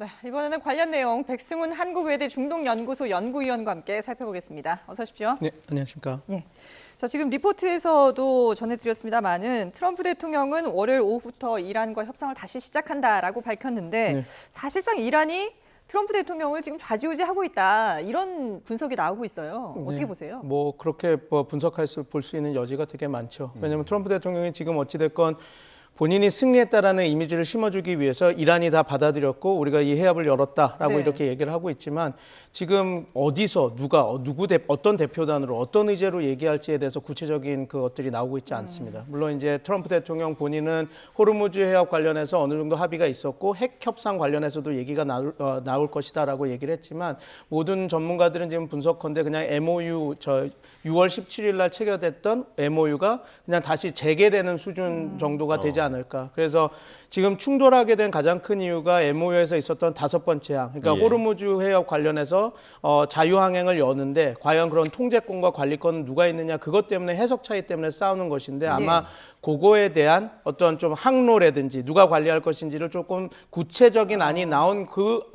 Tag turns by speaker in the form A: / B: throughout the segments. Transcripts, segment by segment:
A: 네, 이번에는 관련 내용 백승훈 한국외대 중동연구소 연구위원과 함께 살펴보겠습니다. 어서 오십시오.
B: 네, 안녕하십니까.
A: 네. 자, 지금 리포트에서도 전해드렸습니다마는 트럼프 대통령은 월요일 오후부터 이란과 협상을 다시 시작한다라고 밝혔는데
B: 네.
A: 사실상 이란이 트럼프 대통령을 지금 좌지우지하고 있다 이런 분석이 나오고 있어요. 어떻게
B: 네,
A: 보세요?
B: 뭐 그렇게 볼 수 있는 여지가 되게 많죠. 왜냐하면 트럼프 대통령이 지금 어찌됐건 본인이 승리했다라는 이미지를 심어주기 위해서 이란이 다 받아들였고 우리가 이 해협을 열었다라고
A: 네.
B: 이렇게 얘기를 하고 있지만 지금 어디서 누가 어떤 대표단으로 어떤 의제로 얘기할지에 대해서 구체적인 그것들이 나오고 있지 않습니다. 물론 이제 트럼프 대통령 본인은 호르무즈 해협 관련해서 어느 정도 합의가 있었고 핵 협상 관련해서도 얘기가 나올 것이다라고 얘기를 했지만 모든 전문가들은 지금 분석컨대 그냥 MOU 6월 17일 날 체결됐던 MOU가 그냥 다시 재개되는 수준 정도가 되지 않을까. 그래서 지금 충돌하게 된 가장 큰 이유가 MOU에서 있었던 5번째 항, 그러니까
C: 예.
B: 호르무즈 해협 관련해서 자유항행을 여는데 과연 그런 통제권과 관리권은 누가 있느냐 그것 때문에 해석 차이 때문에 싸우는 것인데 아마 그거에 대한 어떤 좀 항로라든지 누가 관리할 것인지를 조금 구체적인 안이 나온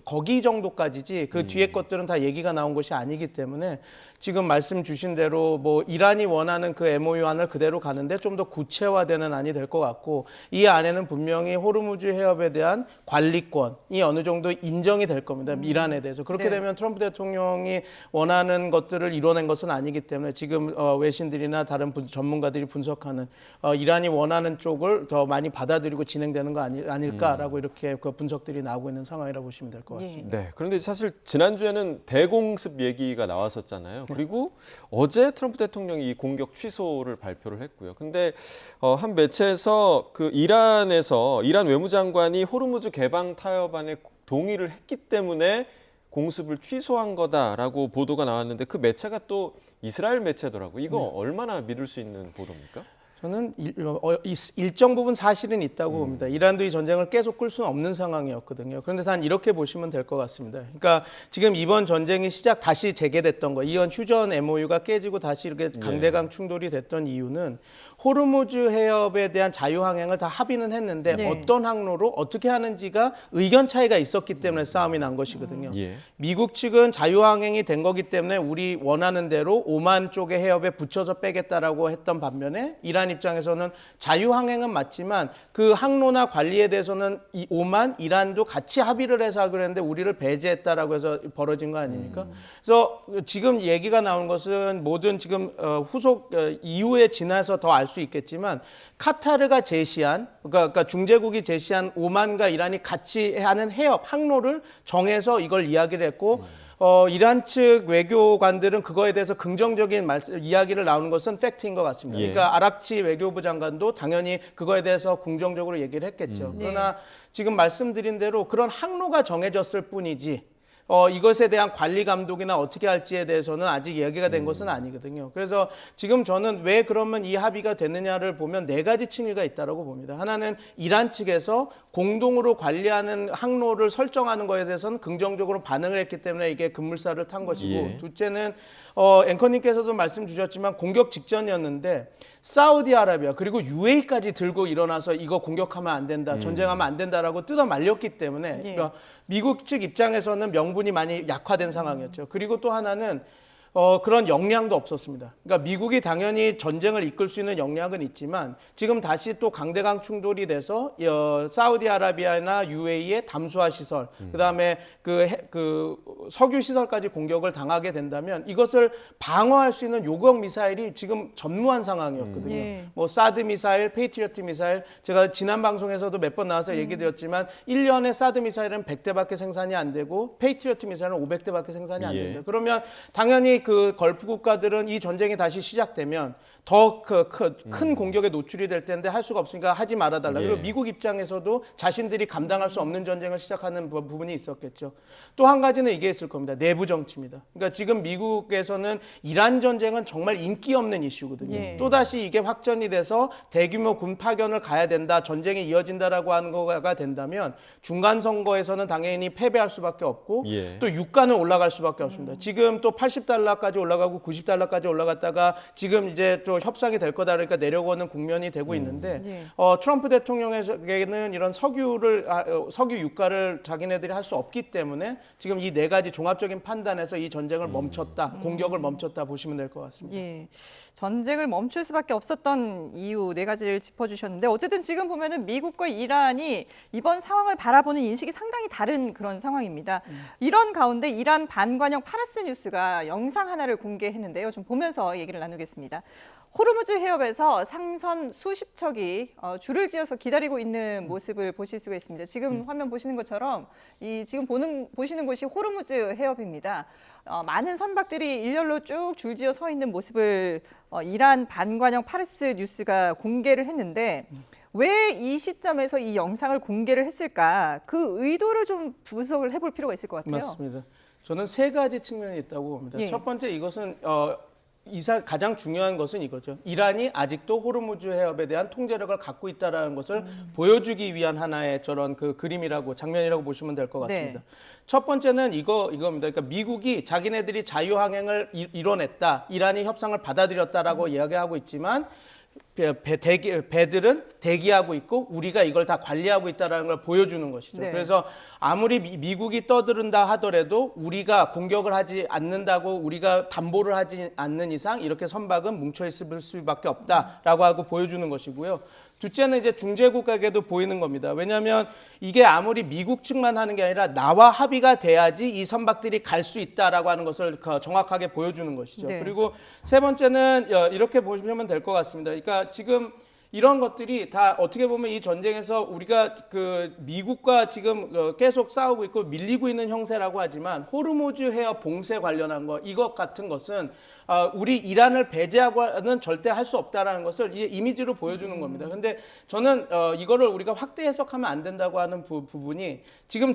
B: 거기 정도까지지 그 뒤에 것들은 다 얘기가 나온 것이 아니기 때문에 지금 말씀 주신 대로 뭐 이란이 원하는 그 MOU 안을 그대로 가는데 좀 더 구체화되는 안이 될 것 같고 이 안에는 분명히 호르무즈 해협에 대한 관리권이 어느 정도 인정이 될 겁니다. 이란에 대해서. 그렇게
A: 네.
B: 되면 트럼프 대통령이 원하는 것들을 이뤄낸 것은 아니기 때문에 지금 외신들이나 다른 전문가들이 분석하는 이란이 원하는 쪽을 더 많이 받아들이고 진행되는 거 아닐까라고 이렇게 그 분석들이 나오고 있는 상황이라고 보시면 될 것 같습니다.
C: 네, 그런데 사실 지난주에는 대공습 얘기가 나왔었잖아요. 그리고 어제 트럼프 대통령이 이 공격 취소를 발표를 했고요. 근데 한 매체에서 그 이란 외무장관이 호르무즈 개방 타협안에 동의를 했기 때문에 공습을 취소한 거다라고 보도가 나왔는데 그 매체가 또 이스라엘 매체더라고요. 이거 얼마나 믿을 수 있는 보도입니까?
B: 저는 일정 부분 사실은 있다고 봅니다. 이란도 이 전쟁을 계속 끌 수는 없는 상황이었거든요. 그런데 단 이렇게 보시면 될 것 같습니다. 그러니까 지금 이번 전쟁이 다시 재개됐던 거, 이번 휴전 MOU가 깨지고 다시 이렇게 강대강 충돌이 됐던 이유는 호르무즈 해협에 대한 자유항행을 다 합의는 했는데
A: 네.
B: 어떤 항로로 어떻게 하는지가 의견 차이가 있었기 때문에 싸움이 난 것이거든요.
C: 예.
B: 미국 측은 자유항행이 된 거기 때문에 우리 원하는 대로 오만 쪽의 해협에 붙여서 빼겠다라고 했던 반면에 이란 입장에서는 자유항행은 맞지만 그 항로나 관리에 대해서는 이 오만, 이란도 같이 합의를 해서 하기로 했는데 우리를 배제했다라고 해서 벌어진 거 아닙니까? 그래서 지금 얘기가 나온 것은 모든 지금 후속 이후에 지나서 더 알 수 있겠지만 카타르가 제시한 그러니까 중재국이 제시한 오만과 이란이 같이 하는 해협 항로를 정해서 이걸 이야기를 했고 이란 측 외교관들은 그거에 대해서 긍정적인 이야기를 나오는 것은 팩트인 것 같습니다.
C: 예.
B: 그러니까 아락치 외교부 장관도 당연히 그거에 대해서 긍정적으로 얘기를 했겠죠. 그러나 지금 말씀드린 대로 그런 항로가 정해졌을 뿐이지 이것에 대한 관리 감독이나 어떻게 할지에 대해서는 아직 이야기가 된 것은 아니거든요. 그래서 지금 저는 왜 그러면 이 합의가 됐느냐를 보면 4가지 층위가 있다고 봅니다. 하나는 이란 측에서 공동으로 관리하는 항로를 설정하는 것에 대해서는 긍정적으로 반응을 했기 때문에 이게 급물살을 탄 것이고
C: 예.
B: 둘째는 앵커님께서도 말씀 주셨지만 공격 직전이었는데 사우디아라비아 그리고 UAE까지 들고 일어나서 이거 공격하면 안 된다, 전쟁하면 안 된다라고 뜯어 말렸기 때문에 그러니까 미국 측 입장에서는 명분이 많이 약화된 상황이었죠. 그리고 또 하나는 그런 역량도 없었습니다. 그러니까 미국이 당연히 전쟁을 이끌 수 있는 역량은 있지만 지금 다시 또 강대강 충돌이 돼서 사우디아라비아나 UAE의 담수화 시설, 그다음에 그 석유 시설까지 공격을 당하게 된다면 이것을 방어할 수 있는 요격 미사일이 지금 전무한 상황이었거든요.
A: 예.
B: 뭐 사드 미사일, 페이트리어트 미사일, 제가 지난 방송에서도 몇 번 나와서 얘기 드렸지만 1년에 사드 미사일은 100대밖에 생산이 안 되고 페이트리어트 미사일은 500대밖에 생산이 안 됩니다. 그러면 당연히 그 걸프 국가들은 이 전쟁이 다시 시작되면 더 큰 공격에 노출이 될 텐데 할 수가 없으니까 하지 말아달라. 그리고 미국 입장에서도 자신들이 감당할 수 없는 전쟁을 시작하는 부분이 있었겠죠. 또 한 가지는 이게 있을 겁니다. 내부 정치입니다. 그러니까 지금 미국에서는 이란 전쟁은 정말 인기 없는 이슈거든요.
A: 예.
B: 또다시 이게 확전이 돼서 대규모 군 파견을 가야 된다, 전쟁이 이어진다라고 하는 거가 된다면 중간 선거에서는 당연히 패배할 수밖에 없고
C: 예.
B: 또 유가는 올라갈 수밖에 없습니다. 지금 또 $80 $100까지 올라가고 $90까지 올라갔다가 지금 이제 또 협상이 될 거다 그러니까 내려오는 국면이 되고 있는데
A: 네.
B: 트럼프 대통령에게는 이런 석유 유가를 자기네들이 할 수 없기 때문에 지금 이 네 가지 종합적인 판단에서 이 전쟁을 멈췄다, 공격을 멈췄다 보시면 될 것 같습니다.
A: 예, 전쟁을 멈출 수밖에 없었던 이유 네 가지를 짚어주셨는데 어쨌든 지금 보면은 미국과 이란이 이번 상황을 바라보는 인식이 상당히 다른 그런 상황입니다. 이런 가운데 이란 반관영 파르스 뉴스가 영상 하나를 공개했는데요. 좀 보면서 얘기를 나누겠습니다. 호르무즈 해협에서 상선 수십 척이 줄을 지어서 기다리고 있는 모습을 보실 수가 있습니다. 지금 화면 보시는 것처럼 이 지금 보시는 곳이 호르무즈 해협입니다. 많은 선박들이 일렬로 쭉 줄지어 서 있는 모습을 이란 반관영 파르스 뉴스가 공개를 했는데 왜 이 시점에서 이 영상을 공개를 했을까? 그 의도를 좀 분석을 해볼 필요가 있을 것 같아요.
B: 맞습니다. 저는 세 가지 측면이 있다고 봅니다.
A: 예.
B: 첫 번째 이것은 가장 중요한 것은 이거죠. 이란이 아직도 호르무즈 해협에 대한 통제력을 갖고 있다는 것을 보여주기 위한 하나의 저런 그 그림이라고 장면이라고 보시면 될 것 같습니다.
A: 네.
B: 첫 번째는 이겁니다. 그러니까 미국이 자기네들이 자유항행을 이뤄냈다, 이란이 협상을 받아들였다라고 이야기하고 있지만 배들은 대기하고 있고 우리가 이걸 다 관리하고 있다는 걸 보여주는 것이죠.
A: 네.
B: 그래서 아무리 미국이 떠들은다 하더라도 우리가 공격을 하지 않는다고 우리가 담보를 하지 않는 이상 이렇게 선박은 뭉쳐 있을 수밖에 없다라고 하고 보여주는 것이고요. 둘째는 이제 중재국가에게도 보이는 겁니다. 왜냐하면 이게 아무리 미국 측만 하는 게 아니라 나와 합의가 돼야지 이 선박들이 갈 수 있다라고 하는 것을 정확하게 보여주는 것이죠.
A: 네.
B: 그리고 세 번째는 이렇게 보시면 될 것 같습니다. 그러니까 지금 이런 것들이 다 어떻게 보면 이 전쟁에서 우리가 그 미국과 지금 계속 싸우고 있고 밀리고 있는 형세라고 하지만 호르무즈 해협 봉쇄 관련한 거 이것 같은 것은 우리 이란을 배제하고는 절대 할 수 없다라는 것을 이 이미지로 보여주는 겁니다. 그런데 저는 이거를 우리가 확대 해석하면 안 된다고 하는 부분이 지금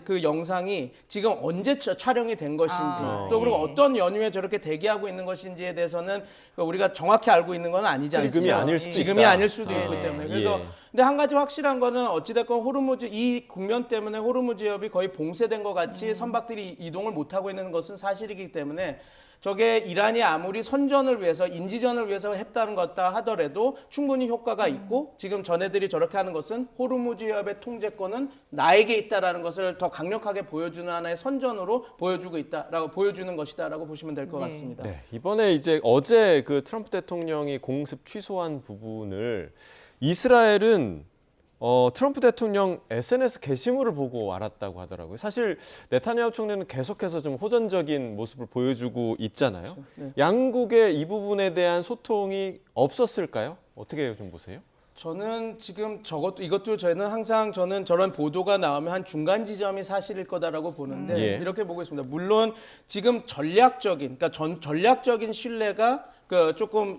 B: 그 영상이 지금 언제 촬영이 된 것인지 또 그리고 어떤 연유에 저렇게 대기하고 있는 것인지에 대해서는 우리가 정확히 알고 있는 건 아니지 않습니까?
C: 지금이 아닐 수도
B: 지금이
C: 있다.
B: 아닐 수도 있기 때문에 그래서
C: 예.
B: 근데 한 가지 확실한 거는 어찌됐건 호르무즈 이 국면 때문에 호르무즈 해협이 거의 봉쇄된 것 같이 선박들이 이동을 못 하고 있는 것은 사실이기 때문에 저게 이란이 아무리 선전을 위해서 인지전을 위해서 했다는 것다 하더라도 충분히 효과가 있고 지금 전애들이 저렇게 하는 것은 호르무즈 해협의 통제권은 나에게 있다라는 것을 더 강력하게 보여주는 하나의 선전으로 보여주는 것이다라고 보시면 될 것
A: 네.
B: 같습니다.
C: 네, 이번에 이제 어제 그 트럼프 대통령이 공습 취소한 부분을 이스라엘은 트럼프 대통령 SNS 게시물을 보고 알았다고 하더라고요. 사실 네타냐후 총리는 계속해서 좀 호전적인 모습을 보여주고 있잖아요.
B: 그렇죠. 네.
C: 양국의 이 부분에 대한 소통이 없었을까요? 어떻게 좀 보세요?
B: 저는 지금 이것도 저는 저런 보도가 나오면 한 중간 지점이 사실일 거다라고 보는데
C: 예.
B: 이렇게 보고 있습니다. 물론 지금 전략적인 신뢰가 조금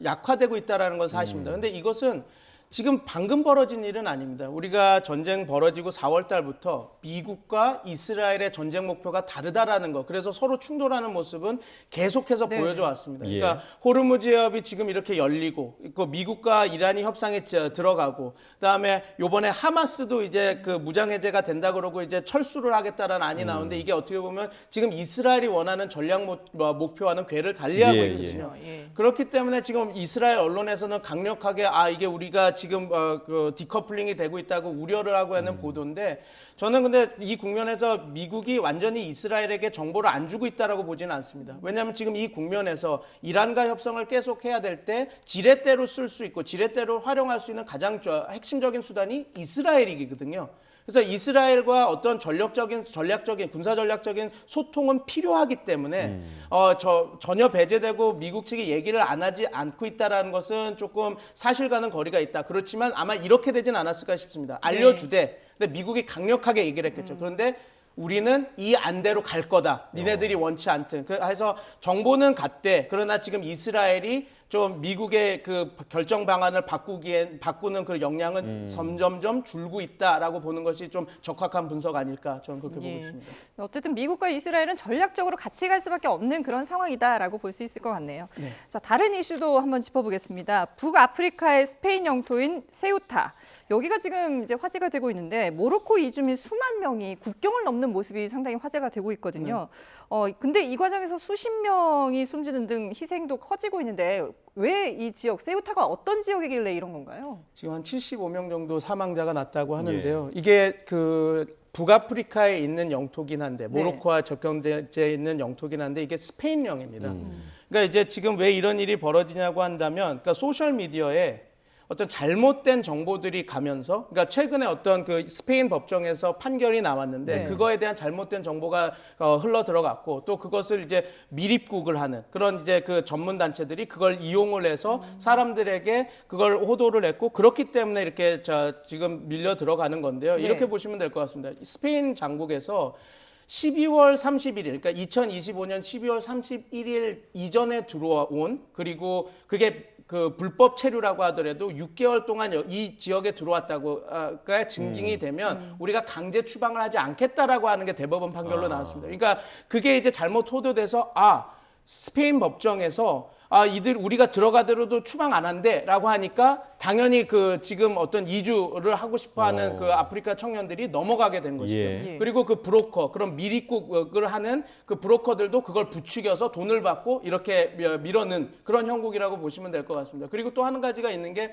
B: 약화되고 있다라는 건 사실입니다. 근데 이것은 지금 방금 벌어진 일은 아닙니다. 우리가 전쟁 벌어지고 4월 달부터 미국과 이스라엘의 전쟁 목표가 다르다라는 거. 그래서 서로 충돌하는 모습은 계속해서
A: 네.
B: 보여줘 왔습니다.
C: 예.
B: 그러니까 호르무즈 해협이 지금 이렇게 열리고 있고 미국과 이란이 협상에 들어가고 그다음에 요번에 하마스도 이제 그 무장 해제가 된다 그러고 이제 철수를 하겠다라는 안이 나오는데 이게 어떻게 보면 지금 이스라엘이 원하는 전략 목표와는 궤를 달리하고
C: 예,
B: 있거든요.
A: 예.
B: 그렇기 때문에 지금 이스라엘 언론에서는 강력하게 이게 우리가 지금 그 디커플링이 되고 있다고 우려를 하고 있는 보도인데 저는 근데 이 국면에서 미국이 완전히 이스라엘에게 정보를 안 주고 있다라고 보지는 않습니다. 왜냐하면 지금 이 국면에서 이란과 협상을 계속 해야 될 때 지렛대로 쓸 수 있고 지렛대로 활용할 수 있는 가장 핵심적인 수단이 이스라엘이거든요. 그래서 이스라엘과 어떤 군사 전략적인 소통은 필요하기 때문에 전혀 배제되고 미국 측이 얘기를 안 하지 않고 있다라는 것은 조금 사실과는 거리가 있다. 그렇지만 아마 이렇게 되진 않았을까 싶습니다. 알려주되 근데 미국이 강력하게 얘기를 했겠죠. 그런데 우리는 이 안대로 갈 거다. 니네들이 원치 않든. 그래서 정보는 갔대. 그러나 지금 이스라엘이 좀 미국의 그 결정 방안을 바꾸는 그 역량은 점점점 줄고 있다라고 보는 것이 좀 적합한 분석 아닐까 저는 그렇게 보고 있습니다.
A: 어쨌든 미국과 이스라엘은 전략적으로 같이 갈 수밖에 없는 그런 상황이다라고 볼 수 있을 것 같네요.
B: 네.
A: 자, 다른 이슈도 한번 짚어보겠습니다. 북아프리카의 스페인 영토인 세우타. 여기가 지금 이제 화제가 되고 있는데 모로코 이주민 수만 명이 국경을 넘는 모습이 상당히 화제가 되고 있거든요. 근데 이 과정에서 수십 명이 숨지는 등 희생도 커지고 있는데 왜 이 지역 세우타가 어떤 지역이길래 이런 건가요?
B: 지금 한 75명 정도 사망자가 났다고 하는데요. 이게 그 북아프리카에 있는 영토긴 한데 모로코와 접경지에 있는 영토긴 한데 이게 스페인령입니다. 그러니까 이제 지금 왜 이런 일이 벌어지냐고 한다면 그러니까 소셜 미디어에 어떤 잘못된 정보들이 가면서 그러니까 최근에 어떤 그 스페인 법정에서 판결이 나왔는데 그거에 대한 잘못된 정보가 흘러 들어갔고 또 그것을 이제 미립국을 하는 그런 이제 그 전문 단체들이 그걸 이용을 해서 사람들에게 그걸 호도를 했고 그렇기 때문에 이렇게 지금 밀려 들어가는 건데요. 이렇게 보시면 될 것 같습니다. 스페인 장국에서 12월 31일, 그러니까 2025년 12월 31일 이전에 들어온 그리고 그게 그 불법 체류라고 하더라도 6개월 동안 이 지역에 들어왔다고가 증빙이 되면 우리가 강제 추방을 하지 않겠다라고 하는 게 대법원 판결로 나왔습니다. 그러니까 그게 이제 잘못 호도돼서 스페인 법정에서 이들 우리가 들어가더라도 추방 안 한대라고 하니까 당연히 그 지금 어떤 이주를 하고 싶어하는 그 아프리카 청년들이 넘어가게 된 것이죠. 그리고 그 브로커, 그런 미립국을 하는 그 브로커들도 그걸 부추겨서 돈을 받고 이렇게 밀어넣은 그런 형국이라고 보시면 될 것 같습니다. 그리고 또 한 가지가 있는 게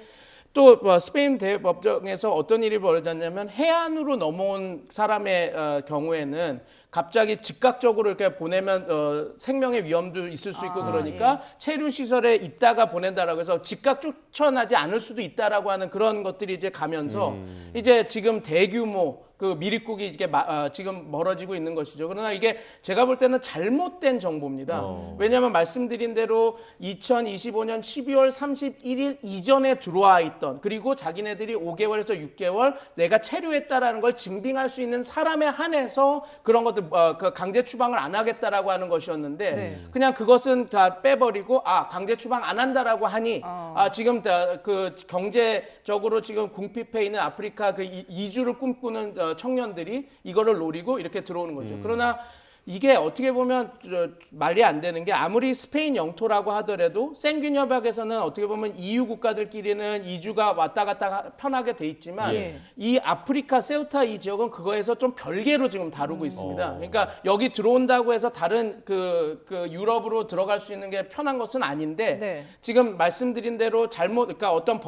B: 또 스페인 대법정에서 어떤 일이 벌어졌냐면 해안으로 넘어온 사람의 경우에는 갑자기 즉각적으로 이렇게 보내면 생명의 위험도 있을 수 있고 그러니까 체류 시설에 있다가 보낸다라고 해서 즉각 추천하지 않을 수도 있다라고 하는 그런 것들이 이제 가면서 이제 지금 대규모 그 미립국이 이게 지금 멀어지고 있는 것이죠. 그러나 이게 제가 볼 때는 잘못된 정보입니다. 왜냐하면 말씀드린 대로 2025년 12월 31일 이전에 들어와 있던 그리고 자기네들이 5개월에서 6개월 내가 체류했다라는 걸 증빙할 수 있는 사람에 한해서 그런 것들 그 강제 추방을 안 하겠다라고 하는 것이었는데 그냥 그것은 다 빼버리고 강제 추방 안 한다라고 하니 지금 그 경제적으로 지금 궁핍해 있는 아프리카 그 이주를 꿈꾸는 청년들이 이거를 노리고 이렇게 들어오는 거죠. 그러나 이게 어떻게 보면 말이 안 되는 게 아무리 스페인 영토라고 하더라도 생균 협약에서는 어떻게 보면 EU 국가들끼리는 이주가 왔다 갔다 편하게 돼 있지만 이 아프리카 세우타 이 지역은 그거에서 좀 별개로 지금 다루고 있습니다. 그러니까 여기 들어온다고 해서 다른 그 유럽으로 들어갈 수 있는 게 편한 것은 아닌데 지금 말씀드린 대로 그러니까 어떤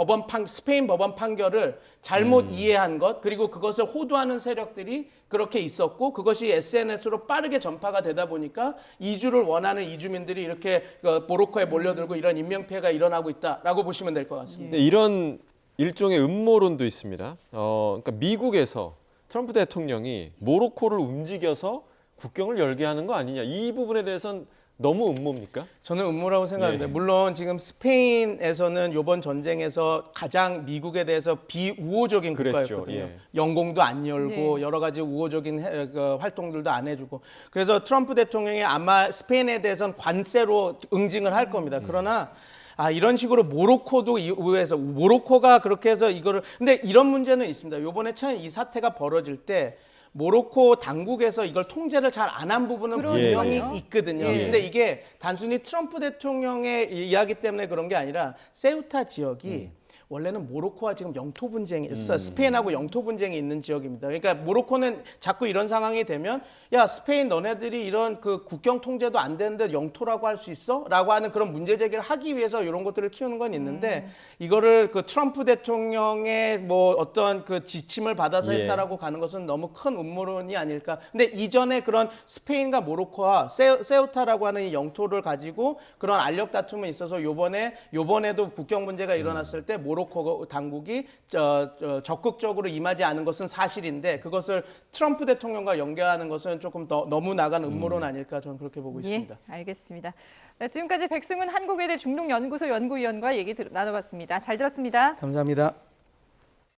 B: 스페인 법원 판결을 잘못 이해한 것 그리고 그것을 호도하는 세력들이 그렇게 있었고 그것이 SNS로 빠르게 전파가 되다 보니까 이주를 원하는 이주민들이 이렇게 모로코에 몰려들고 이런 인명피해가 일어나고 있다라고 보시면 될 것 같습니다.
C: 네, 이런 일종의 음모론도 있습니다. 그러니까 미국에서 트럼프 대통령이 모로코를 움직여서 국경을 열게 하는 거 아니냐. 이 부분에 대해서는 너무 음모입니까?
B: 저는 음모라고 생각합니다. 물론 지금 스페인에서는 이번 전쟁에서 가장 미국에 대해서 비우호적인 국가였거든요. 영공도 안 열고 여러 가지 우호적인 활동들도 안 해주고 그래서 트럼프 대통령이 아마 스페인에 대해서는 관세로 응징을 할 겁니다. 그러나 이런 식으로 모로코도 의회에서 모로코가 그렇게 해서 이거를 근데 이런 문제는 있습니다. 이번에 참 이 사태가 벌어질 때 모로코 당국에서 이걸 통제를 잘 안 한 부분은 분명히 있거든요. 근데 이게 단순히 트럼프 대통령의 이야기 때문에 그런 게 아니라 세우타 지역이 원래는 모로코와 지금 영토 분쟁이 있어 스페인하고 영토 분쟁이 있는 지역입니다. 그러니까 모로코는 자꾸 이런 상황이 되면 야 스페인 너네들이 이런 그 국경 통제도 안 되는데 영토라고 할 수 있어? 라고 하는 그런 문제 제기를 하기 위해서 이런 것들을 키우는 건 있는데 이거를 그 트럼프 대통령의 뭐 어떤 그 지침을 받아서 했다라고 가는 것은 너무 큰 음모론이 아닐까. 근데 이전에 그런 스페인과 모로코와 세우타라고 하는 이 영토를 가지고 그런 알력 다툼이 있어서 요번에도 국경 문제가 일어났을 때 모로코 당국이 적극적으로 임하지 않은 것은 사실인데 그것을 트럼프 대통령과 연계하는 것은 조금 더 너무 나간 음모론 아닐까 저는 그렇게 보고 있습니다.
A: 알겠습니다. 네, 지금까지 백승훈 한국외대 중동연구소 연구위원과 얘기 나눠봤습니다. 잘 들었습니다.
B: 감사합니다.